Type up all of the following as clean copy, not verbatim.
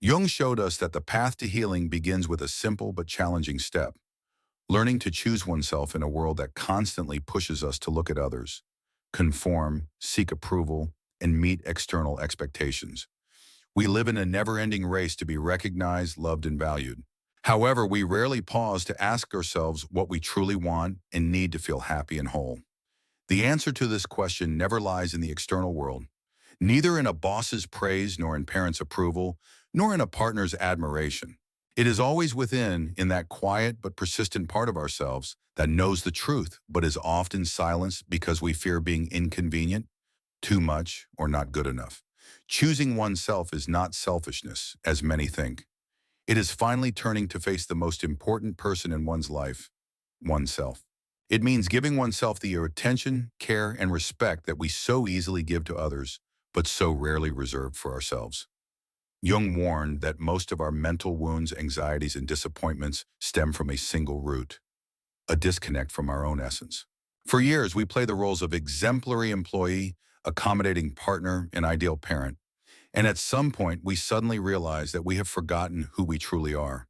Jung showed us that the path to healing begins with a simple but challenging step, learning to choose oneself in a world that constantly pushes us to look at others, conform, seek approval, and meet external expectations. We live in a never-ending race to be recognized, loved, and valued. However, we rarely pause to ask ourselves what we truly want and need to feel happy and whole. The answer to this question never lies in the external world, neither in a boss's praise nor in parents' approval, nor in a partner's admiration. It is always within, in that quiet but persistent part of ourselves that knows the truth but is often silenced because we fear being inconvenient, too much, or not good enough. Choosing oneself is not selfishness, as many think. It is finally turning to face the most important person in one's life, oneself. It means giving oneself the attention, care, and respect that we so easily give to others, but so rarely reserve for ourselves. Jung warned that most of our mental wounds, anxieties, and disappointments stem from a single root, a disconnect from our own essence. For years, we play the roles of exemplary employee, accommodating partner, and ideal parent. And at some point, we suddenly realize that we have forgotten who we truly are.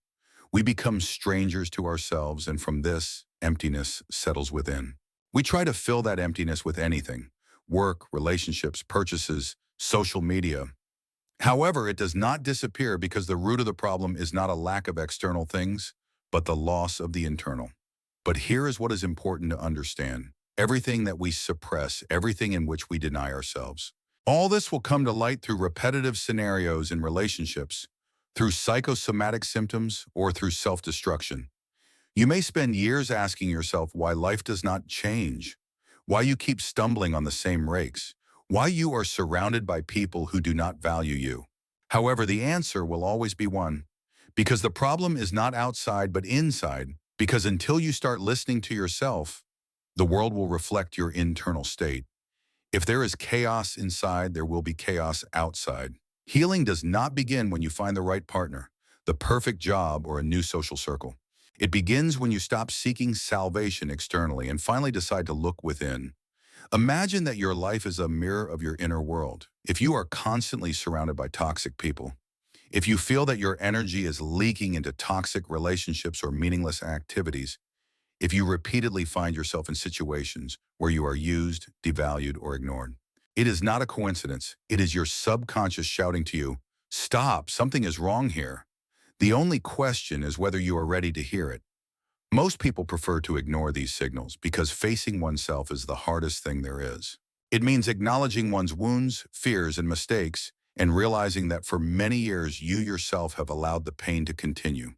We become strangers to ourselves, and from this, emptiness settles within. We try to fill that emptiness with anything: work, relationships, purchases, social media. However, it does not disappear because the root of the problem is not a lack of external things, but the loss of the internal. But here is what is important to understand. Everything that we suppress, everything in which we deny ourselves. All this will come to light through repetitive scenarios in relationships, through psychosomatic symptoms, or through self-destruction. You may spend years asking yourself why life does not change, why you keep stumbling on the same rakes, why you are surrounded by people who do not value you. However, the answer will always be one, because the problem is not outside but inside, because until you start listening to yourself, the world will reflect your internal state. If there is chaos inside, there will be chaos outside. Healing does not begin when you find the right partner, the perfect job, or a new social circle. It begins when you stop seeking salvation externally and finally decide to look within. Imagine that your life is a mirror of your inner world. If you are constantly surrounded by toxic people, if you feel that your energy is leaking into toxic relationships or meaningless activities, if you repeatedly find yourself in situations where you are used, devalued, or ignored, it is not a coincidence. It is your subconscious shouting to you, "Stop, something is wrong here." The only question is whether you are ready to hear it. Most people prefer to ignore these signals because facing oneself is the hardest thing there is. It means acknowledging one's wounds, fears, and mistakes, and realizing that for many years you yourself have allowed the pain to continue.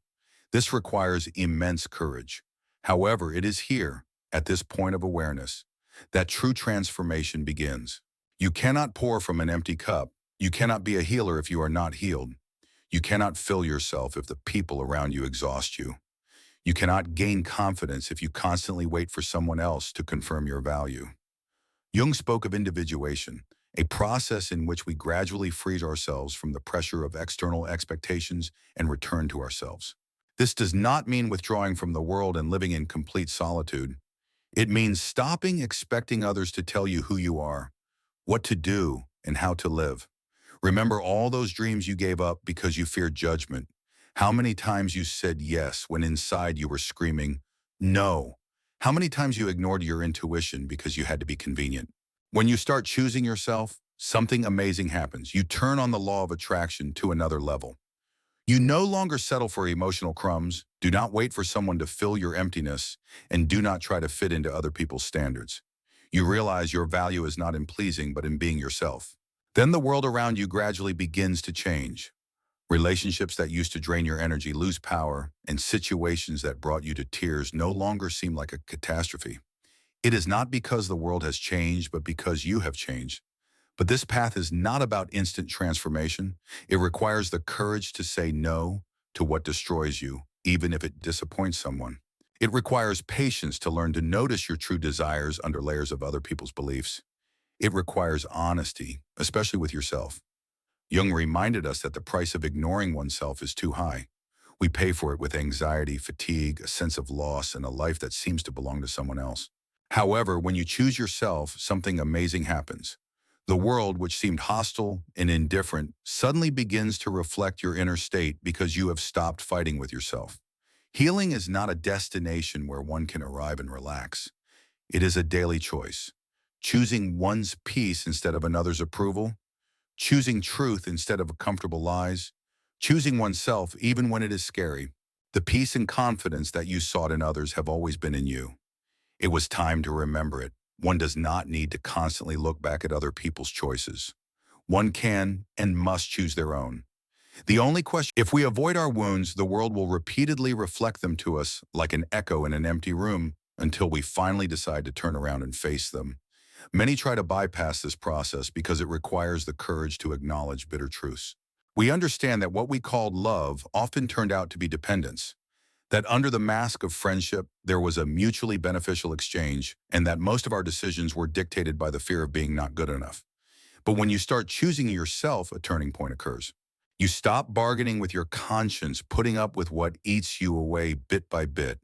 This requires immense courage. However, it is here, at this point of awareness, that true transformation begins. You cannot pour from an empty cup. You cannot be a healer if you are not healed. You cannot fill yourself if the people around you exhaust you. You cannot gain confidence if you constantly wait for someone else to confirm your value. Jung spoke of individuation, a process in which we gradually free ourselves from the pressure of external expectations and return to ourselves. This does not mean withdrawing from the world and living in complete solitude. It means stopping expecting others to tell you who you are, what to do, and how to live. Remember all those dreams you gave up because you feared judgment. How many times you said yes when inside you were screaming, no? How many times you ignored your intuition because you had to be convenient? When you start choosing yourself, something amazing happens. You turn on the law of attraction to another level. You no longer settle for emotional crumbs, do not wait for someone to fill your emptiness, and do not try to fit into other people's standards. You realize your value is not in pleasing, but in being yourself. Then the world around you gradually begins to change. Relationships that used to drain your energy lose power, and situations that brought you to tears no longer seem like a catastrophe. It is not because the world has changed, but because you have changed. But this path is not about instant transformation. It requires the courage to say no to what destroys you, even if it disappoints someone. It requires patience to learn to notice your true desires under layers of other people's beliefs. It requires honesty, especially with yourself. Jung reminded us that the price of ignoring oneself is too high. We pay for it with anxiety, fatigue, a sense of loss, and a life that seems to belong to someone else. However, when you choose yourself, something amazing happens. The world, which seemed hostile and indifferent, suddenly begins to reflect your inner state because you have stopped fighting with yourself. Healing is not a destination where one can arrive and relax. It is a daily choice. Choosing one's peace instead of another's approval, choosing truth instead of comfortable lies, choosing oneself even when it is scary. The peace and confidence that you sought in others have always been in you. It was time to remember it. One does not need to constantly look back at other people's choices. One can and must choose their own. The only question, if we avoid our wounds, the world will repeatedly reflect them to us like an echo in an empty room until we finally decide to turn around and face them. Many try to bypass this process because it requires the courage to acknowledge bitter truths. We understand that what we called love often turned out to be dependence, that under the mask of friendship, there was a mutually beneficial exchange, and that most of our decisions were dictated by the fear of being not good enough. But when you start choosing yourself, a turning point occurs. You stop bargaining with your conscience, putting up with what eats you away bit by bit,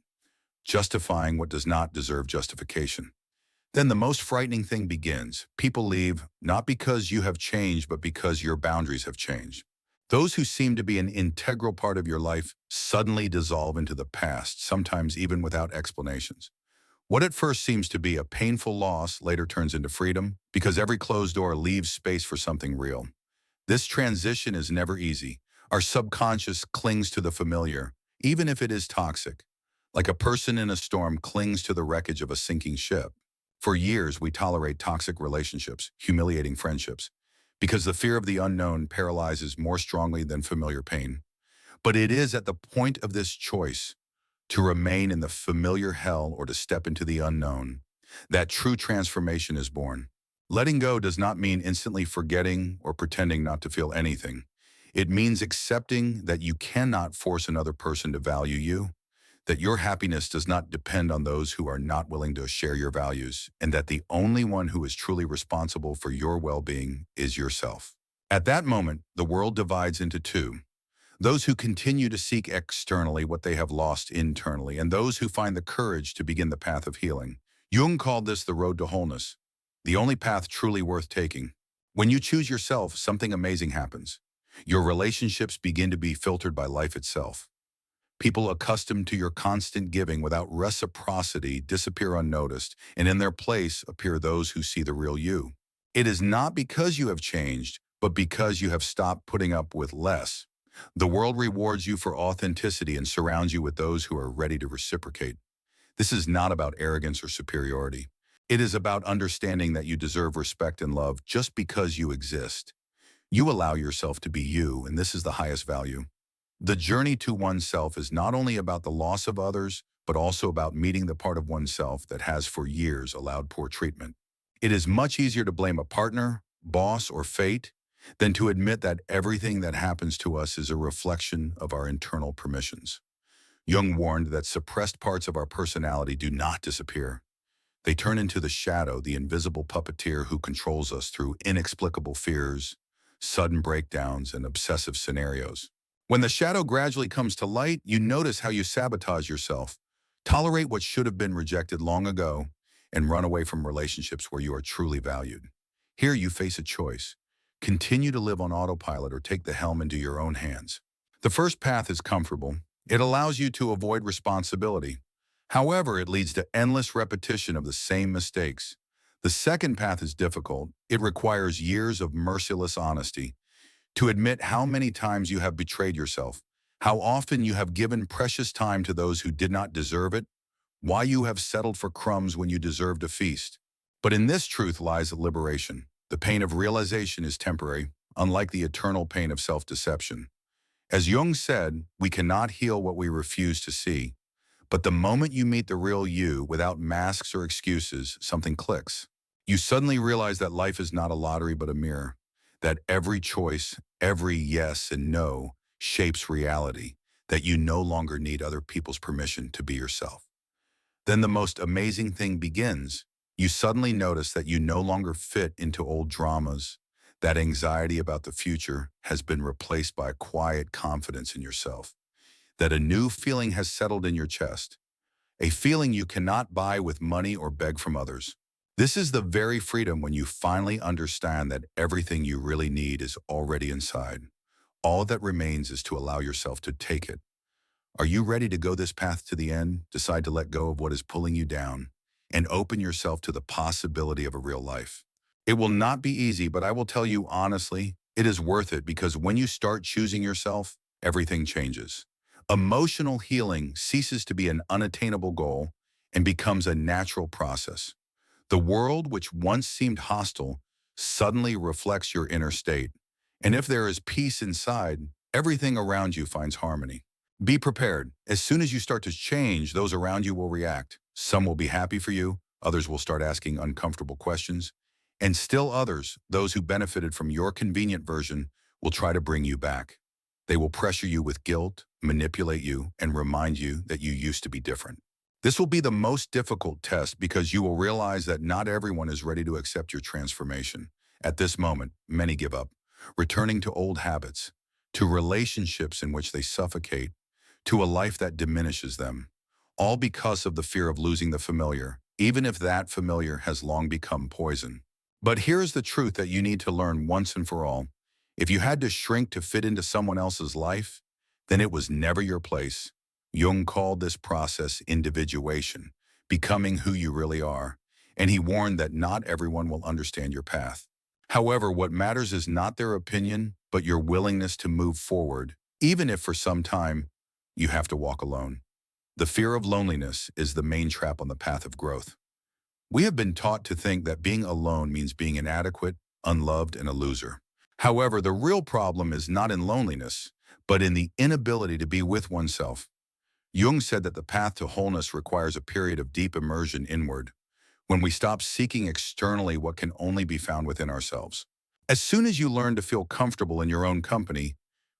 justifying what does not deserve justification. Then the most frightening thing begins. People leave, not because you have changed, but because your boundaries have changed. Those who seem to be an integral part of your life suddenly dissolve into the past, sometimes even without explanations. What at first seems to be a painful loss later turns into freedom, because every closed door leaves space for something real. This transition is never easy. Our subconscious clings to the familiar, even if it is toxic. Like a person in a storm clings to the wreckage of a sinking ship. For years, we tolerate toxic relationships, humiliating friendships, because the fear of the unknown paralyzes more strongly than familiar pain. But it is at the point of this choice, to remain in the familiar hell or to step into the unknown, that true transformation is born. Letting go does not mean instantly forgetting or pretending not to feel anything. It means accepting that you cannot force another person to value you, that your happiness does not depend on those who are not willing to share your values, and that the only one who is truly responsible for your well-being is yourself. At that moment, the world divides into two: those who continue to seek externally what they have lost internally, and those who find the courage to begin the path of healing. Jung called this the road to wholeness, the only path truly worth taking. When you choose yourself, something amazing happens. Your relationships begin to be filtered by life itself. People accustomed to your constant giving without reciprocity disappear unnoticed, and in their place appear those who see the real you. It is not because you have changed, but because you have stopped putting up with less. The world rewards you for authenticity and surrounds you with those who are ready to reciprocate. This is not about arrogance or superiority. It is about understanding that you deserve respect and love just because you exist. You allow yourself to be you, and this is the highest value. The journey to oneself is not only about the loss of others, but also about meeting the part of oneself that has for years allowed poor treatment. It is much easier to blame a partner, boss, or fate than to admit that everything that happens to us is a reflection of our internal permissions. Jung warned that suppressed parts of our personality do not disappear. They turn into the shadow, the invisible puppeteer who controls us through inexplicable fears, sudden breakdowns, and obsessive scenarios. When the shadow gradually comes to light, you notice how you sabotage yourself, tolerate what should have been rejected long ago, and run away from relationships where you are truly valued. Here you face a choice: continue to live on autopilot or take the helm into your own hands. The first path is comfortable. It allows you to avoid responsibility. However, it leads to endless repetition of the same mistakes. The second path is difficult. It requires years of merciless honesty, to admit how many times you have betrayed yourself, how often you have given precious time to those who did not deserve it, why you have settled for crumbs when you deserved a feast. But in this truth lies liberation. The pain of realization is temporary, unlike the eternal pain of self-deception. As Jung said, we cannot heal what we refuse to see. But the moment you meet the real you, without masks or excuses, something clicks. You suddenly realize that life is not a lottery but a mirror, that every choice, every yes and no shapes reality, that you no longer need other people's permission to be yourself. Then the most amazing thing begins. You suddenly notice that you no longer fit into old dramas. That anxiety about the future has been replaced by a quiet confidence in yourself. That a new feeling has settled in your chest, a feeling you cannot buy with money or beg from others. This is the very freedom when you finally understand that everything you really need is already inside. All that remains is to allow yourself to take it. Are you ready to go this path to the end, decide to let go of what is pulling you down, and open yourself to the possibility of a real life? It will not be easy, but I will tell you honestly, it is worth it because when you start choosing yourself, everything changes. Emotional healing ceases to be an unattainable goal and becomes a natural process. The world, which once seemed hostile, suddenly reflects your inner state. And if there is peace inside, everything around you finds harmony. Be prepared. As soon as you start to change, those around you will react. Some will be happy for you, others will start asking uncomfortable questions, and still others, those who benefited from your convenient version, will try to bring you back. They will pressure you with guilt, manipulate you, and remind you that you used to be different. This will be the most difficult test because you will realize that not everyone is ready to accept your transformation. At this moment, many give up, returning to old habits, to relationships in which they suffocate, to a life that diminishes them, all because of the fear of losing the familiar, even if that familiar has long become poison. But here's the truth that you need to learn once and for all. If you had to shrink to fit into someone else's life, then it was never your place. Jung called this process individuation, becoming who you really are, and he warned that not everyone will understand your path. However, what matters is not their opinion, but your willingness to move forward, even if for some time you have to walk alone. The fear of loneliness is the main trap on the path of growth. We have been taught to think that being alone means being inadequate, unloved, and a loser. However, the real problem is not in loneliness, but in the inability to be with oneself. Jung said that the path to wholeness requires a period of deep immersion inward, when we stop seeking externally what can only be found within ourselves. As soon as you learn to feel comfortable in your own company,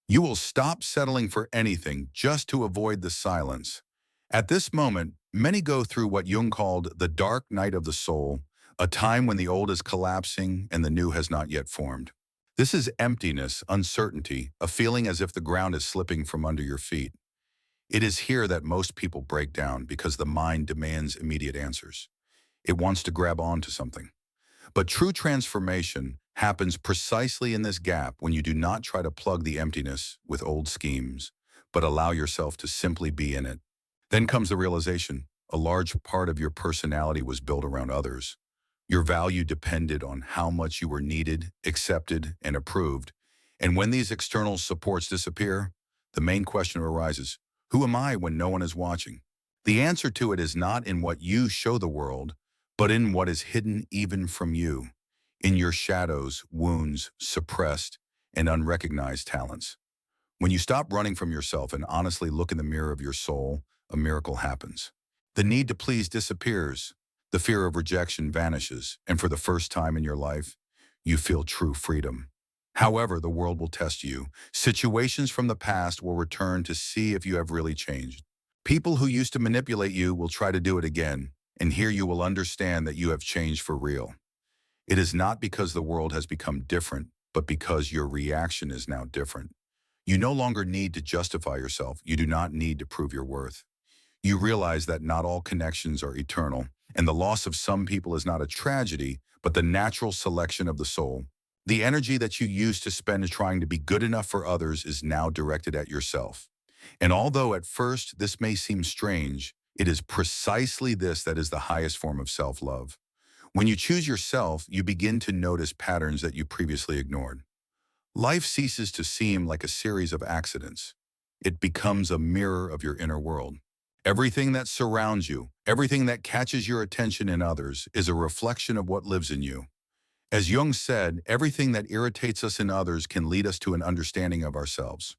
you will stop settling for anything just to avoid the silence. At this moment, many go through what Jung called the dark night of the soul, a time when the old is collapsing and the new has not yet formed. This is emptiness, uncertainty, a feeling as if the ground is slipping from under your feet. It is here that most people break down because the mind demands immediate answers. It wants to grab onto something. But true transformation happens precisely in this gap when you do not try to plug the emptiness with old schemes, but allow yourself to simply be in it. Then comes the realization, a large part of your personality was built around others. Your value depended on how much you were needed, accepted, and approved. And when these external supports disappear, the main question arises, who am I when no one is watching? The answer to it is not in what you show the world, but in what is hidden even from you, in your shadows, wounds, suppressed, and unrecognized talents. When you stop running from yourself and honestly look in the mirror of your soul, a miracle happens. The need to please disappears, the fear of rejection vanishes, and for the first time in your life, you feel true freedom. However, the world will test you. Situations from the past will return to see if you have really changed. People who used to manipulate you will try to do it again, and here you will understand that you have changed for real. It is not because the world has become different, but because your reaction is now different. You no longer need to justify yourself. You do not need to prove your worth. You realize that not all connections are eternal, and the loss of some people is not a tragedy, but the natural selection of the soul. The energy that you used to spend trying to be good enough for others is now directed at yourself. And although at first this may seem strange, it is precisely this that is the highest form of self-love. When you choose yourself, you begin to notice patterns that you previously ignored. Life ceases to seem like a series of accidents. It becomes a mirror of your inner world. Everything that surrounds you, everything that catches your attention in others, is a reflection of what lives in you. As Jung said, everything that irritates us in others can lead us to an understanding of ourselves.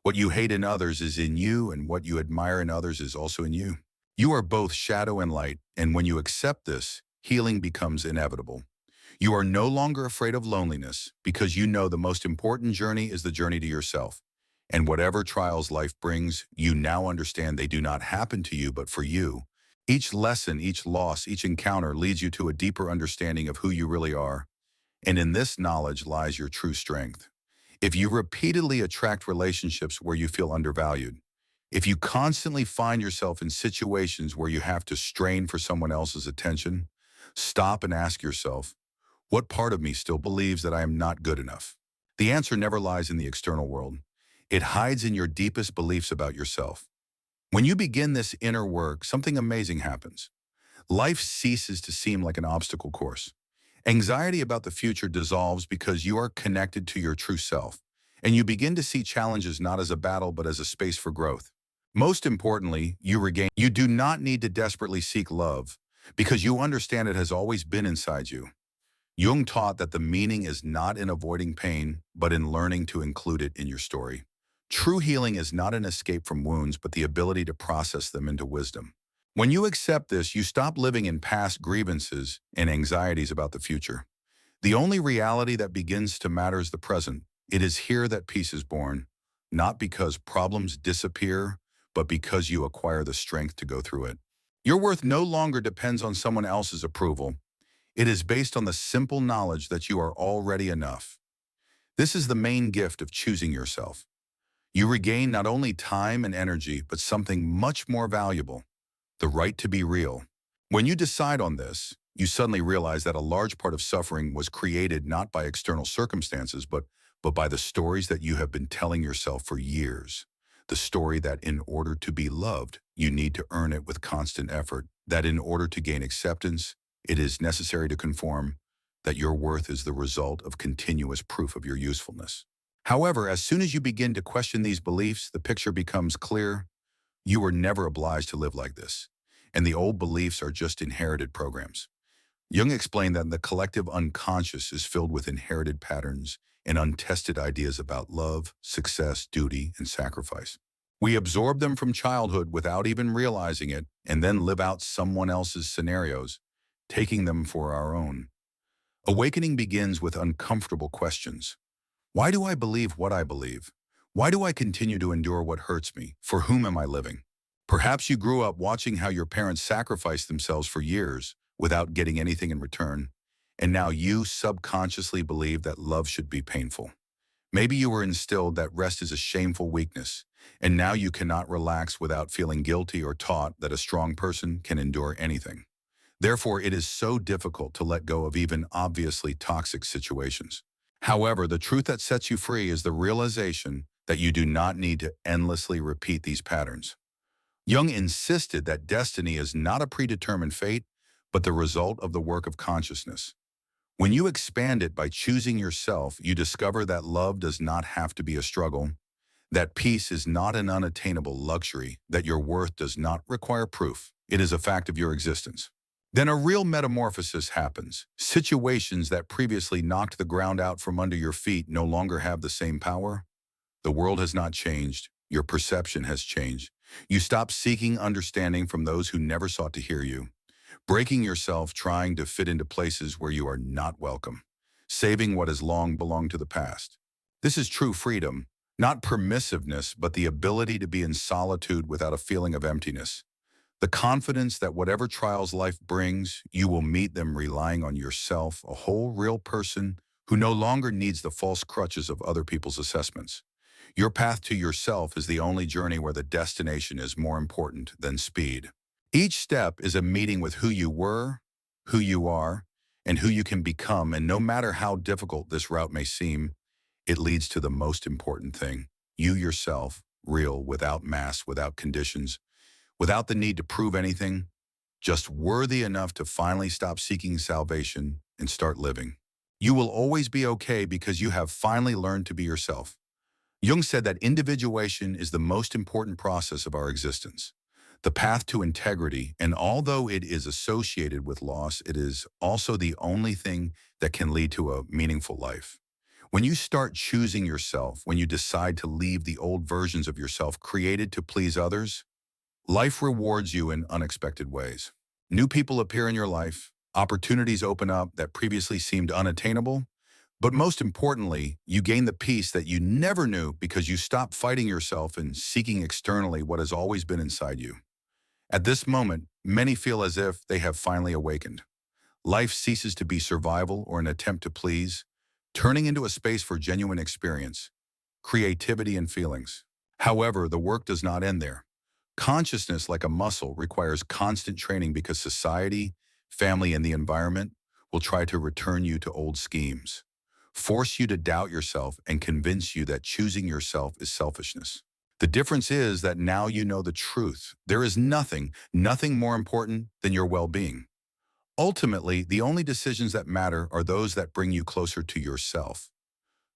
What you hate in others is in you, and what you admire in others is also in you. You are both shadow and light, and when you accept this, healing becomes inevitable. You are no longer afraid of loneliness because you know the most important journey is the journey to yourself. And whatever trials life brings, you now understand they do not happen to you but for you. Each lesson, each loss, each encounter leads you to a deeper understanding of who you really are. And in this knowledge lies your true strength. If you repeatedly attract relationships where you feel undervalued, if you constantly find yourself in situations where you have to strain for someone else's attention, Stop and ask yourself, what part of me still believes that I am not good enough? The answer never lies in the external world. It hides in your deepest beliefs about yourself. When you begin this inner work, something amazing happens. Life ceases to seem like an obstacle course. Anxiety about the future dissolves because you are connected to your true self, and you begin to see challenges not as a battle but as a space for growth. Most importantly, you do not need to desperately seek love because you understand it has always been inside you. Jung taught that the meaning is not in avoiding pain, but in learning to include it in your story. True healing is not an escape from wounds, but the ability to process them into wisdom. When you accept this, you stop living in past grievances and anxieties about the future. The only reality that begins to matter is the present. It is here that peace is born, not because problems disappear, but because you acquire the strength to go through it. Your worth no longer depends on someone else's approval. It is based on the simple knowledge that you are already enough. This is the main gift of choosing yourself. You regain not only time and energy, but something much more valuable, the right to be real. When you decide on this, you suddenly realize that a large part of suffering was created not by external circumstances, but by the stories that you have been telling yourself for years. The story that in order to be loved, you need to earn it with constant effort, that in order to gain acceptance, it is necessary to conform, that your worth is the result of continuous proof of your usefulness. However, as soon as you begin to question these beliefs, the picture becomes clear. You were never obliged to live like this, and the old beliefs are just inherited programs. Jung explained that the collective unconscious is filled with inherited patterns and untested ideas about love, success, duty, and sacrifice. We absorb them from childhood without even realizing it, and then live out someone else's scenarios, taking them for our own. Awakening begins with uncomfortable questions. Why do I believe what I believe? Why do I continue to endure what hurts me? For whom am I living? Perhaps you grew up watching how your parents sacrificed themselves for years without getting anything in return, and now you subconsciously believe that love should be painful. Maybe you were instilled that rest is a shameful weakness, and now you cannot relax without feeling guilty, or taught that a strong person can endure anything. Therefore, it is so difficult to let go of even obviously toxic situations. However, the truth that sets you free is the realization that you do not need to endlessly repeat these patterns. Jung insisted that destiny is not a predetermined fate, but the result of the work of consciousness. When you expand it by choosing yourself, you discover that love does not have to be a struggle, that peace is not an unattainable luxury, that your worth does not require proof. It is a fact of your existence. Then a real metamorphosis happens. Situations that previously knocked the ground out from under your feet no longer have the same power. The world has not changed. Your perception has changed. You stop seeking understanding from those who never sought to hear you, breaking yourself trying to fit into places where you are not welcome, saving what has long belonged to the past. This is true freedom, not permissiveness, but the ability to be in solitude without a feeling of emptiness. The confidence that whatever trials life brings, you will meet them relying on yourself, a whole real person who no longer needs the false crutches of other people's assessments. Your path to yourself is the only journey where the destination is more important than speed. Each step is a meeting with who you were, who you are, and who you can become, and no matter how difficult this route may seem, it leads to the most important thing. You yourself, real, without masks, without conditions, without the need to prove anything, just worthy enough to finally stop seeking salvation and start living. You will always be okay because you have finally learned to be yourself. Jung said that individuation is the most important process of our existence, the path to integrity, and although it is associated with loss, it is also the only thing that can lead to a meaningful life. When you start choosing yourself, when you decide to leave the old versions of yourself created to please others, life rewards you in unexpected ways. New people appear in your life, opportunities open up that previously seemed unattainable, but most importantly, you gain the peace that you never knew because you stop fighting yourself and seeking externally what has always been inside you. At this moment, many feel as if they have finally awakened. Life ceases to be survival or an attempt to please, turning into a space for genuine experience, creativity, and feelings. However, the work does not end there. Consciousness, like a muscle, requires constant training because society, family, and the environment will try to return you to old schemes, force you to doubt yourself, and convince you that choosing yourself is selfishness. The difference is that now you know the truth. There is nothing more important than your well-being. Ultimately, the only decisions that matter are those that bring you closer to yourself.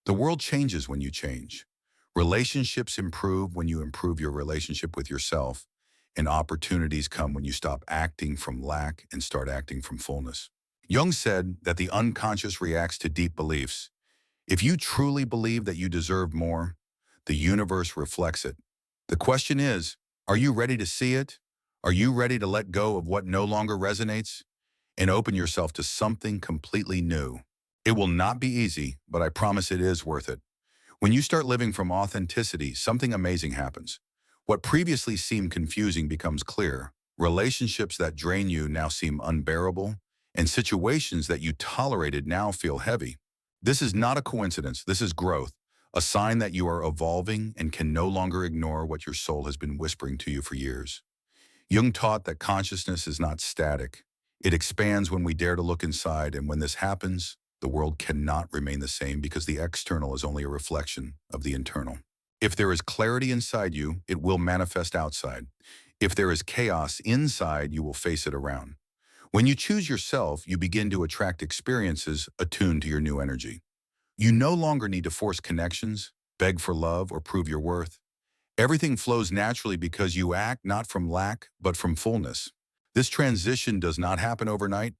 The world changes when you change. Relationships improve when you improve your relationship with yourself, and opportunities come when you stop acting from lack and start acting from fullness. Jung said that the unconscious reacts to deep beliefs. If you truly believe that you deserve more, the universe reflects it. The question is, are you ready to see it? Are you ready to let go of what no longer resonates and open yourself to something completely new? It will not be easy, but I promise it is worth it. When you start living from authenticity, something amazing happens. What previously seemed confusing becomes clear. Relationships that drain you now seem unbearable, and situations that you tolerated now feel heavy. This is not a coincidence. This is growth, a sign that you are evolving and can no longer ignore what your soul has been whispering to you for years. Jung taught that consciousness is not static. It expands when we dare to look inside, and when this happens, the world cannot remain the same because the external is only a reflection of the internal. If there is clarity inside you, it will manifest outside. If there is chaos inside, you will face it around. When you choose yourself, you begin to attract experiences attuned to your new energy. You no longer need to force connections, beg for love, or prove your worth. Everything flows naturally because you act not from lack, but from fullness. This transition does not happen overnight.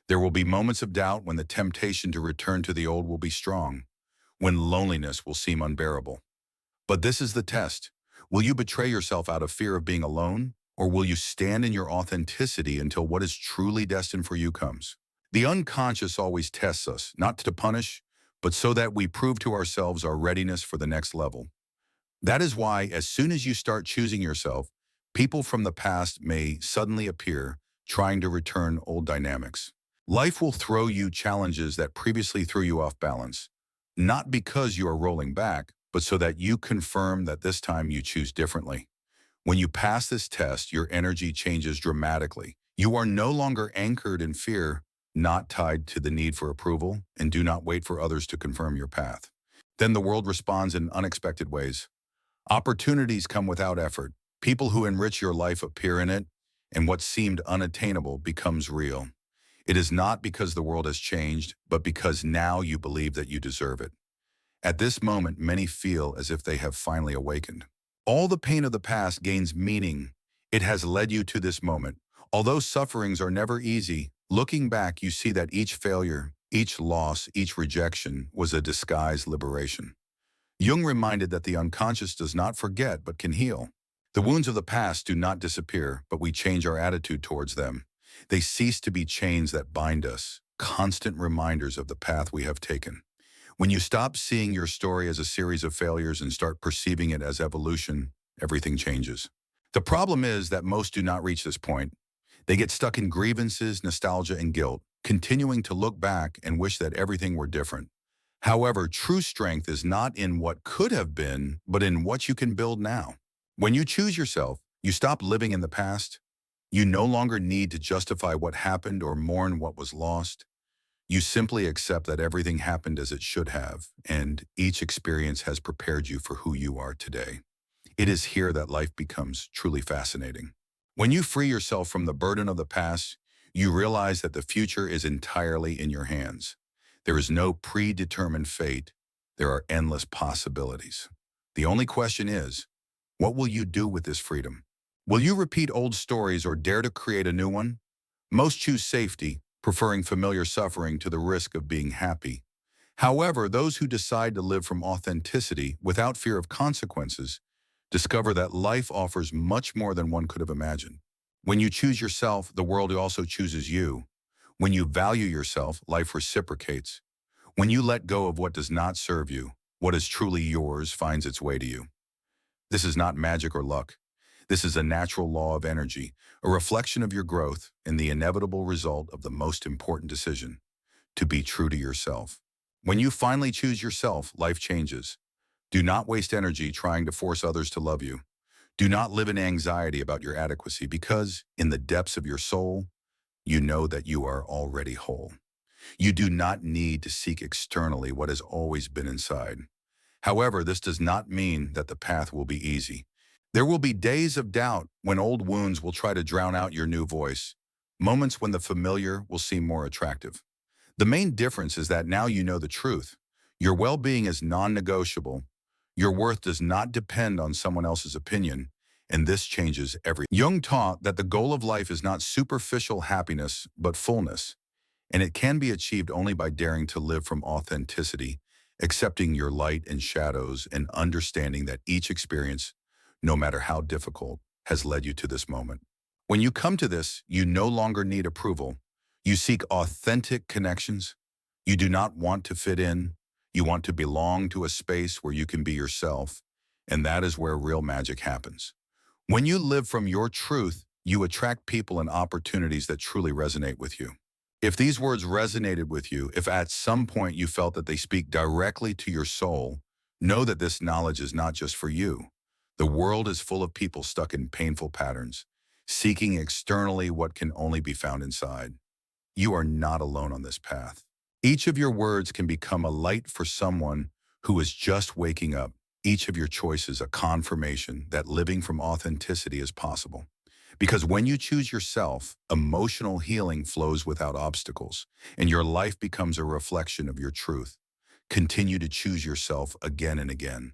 There will be moments of doubt when the temptation to return to the old will be strong, when loneliness will seem unbearable. But this is the test. Will you betray yourself out of fear of being alone, or will you stand in your authenticity until what is truly destined for you comes? The unconscious always tests us, not to punish, but so that we prove to ourselves our readiness for the next level. That is why, as soon as you start choosing yourself, people from the past may suddenly appear, trying to return old dynamics. Life will throw you challenges that previously threw you off balance, not because you are rolling back, but so that you confirm that this time you choose differently. When you pass this test, your energy changes dramatically. You are no longer anchored in fear, not tied to the need for approval, and do not wait for others to confirm your path. Then the world responds in unexpected ways. Opportunities come without effort. People who enrich your life appear in it, and what seemed unattainable becomes real. It is not because the world has changed, but because now you believe that you deserve it. At this moment, many feel as if they have finally awakened. All the pain of the past gains meaning. It has led you to this moment. Although sufferings are never easy, looking back, you see that each failure, each loss, each rejection was a disguised liberation. Jung reminded that the unconscious does not forget but can heal. The wounds of the past do not disappear, but we change our attitude towards them. They cease to be chains that bind us, constant reminders of the path we have taken. When you stop seeing your story as a series of failures and start perceiving it as evolution, everything changes. The problem is that most do not reach this point. They get stuck in grievances, nostalgia, and guilt, continuing to look back and wish that everything were different. However, true strength is not in what could have been, but in what you can build now. When you choose yourself, you stop living in the past. You no longer need to justify what happened or mourn what was lost. You simply accept that everything happened as it should have, and each experience has prepared you for who you are today. It is here that life becomes truly fascinating. When you free yourself from the burden of the past, you realize that the future is entirely in your hands. There is no predetermined fate. There are endless possibilities. The only question is, what will you do with this freedom? Will you repeat old stories or dare to create a new one? Most choose safety, preferring familiar suffering to the risk of being happy. However, those who decide to live from authenticity without fear of consequences discover that life offers much more than one could have imagined. When you choose yourself, the world also chooses you. When you value yourself, life reciprocates. When you let go of what does not serve you, what is truly yours finds its way to you. This is not magic or luck. This is a natural law of energy, a reflection of your growth and the inevitable result of the most important decision, to be true to yourself. When you finally choose yourself, life changes. Do not waste energy trying to force others to love you. Do not live in anxiety about your adequacy because, in the depths of your soul, you know that you are already whole. You do not need to seek externally what has always been inside. However, this does not mean that the path will be easy. There will be days of doubt when old wounds will try to drown out your new voice, moments when the familiar will seem more attractive. The main difference is that now you know the truth. Your well-being is non-negotiable. Your worth does not depend on someone else's opinion, and this changes everything. Jung taught that the goal of life is not superficial happiness, but fullness, and it can be achieved only by daring to live from authenticity, accepting your light and shadows, and understanding that each experience, no matter how difficult, has led you to this moment. When you come to this, you no longer need approval. You seek authentic connections. You do not want to fit in. You want to belong to a space where you can be yourself, and that is where real magic happens. When you live from your truth, you attract people and opportunities that truly resonate with you. If these words resonated with you, if at some point you felt that they speak directly to your soul, know that this knowledge is not just for you. The world is full of people stuck in painful patterns, seeking externally what can only be found inside. You are not alone on this path. Each of your words can become a light for someone who is just waking up. Each of your choices a confirmation that living from authenticity is possible. Because when you choose yourself, emotional healing flows without obstacles, and your life becomes a reflection of your truth. Continue to choose yourself again and again.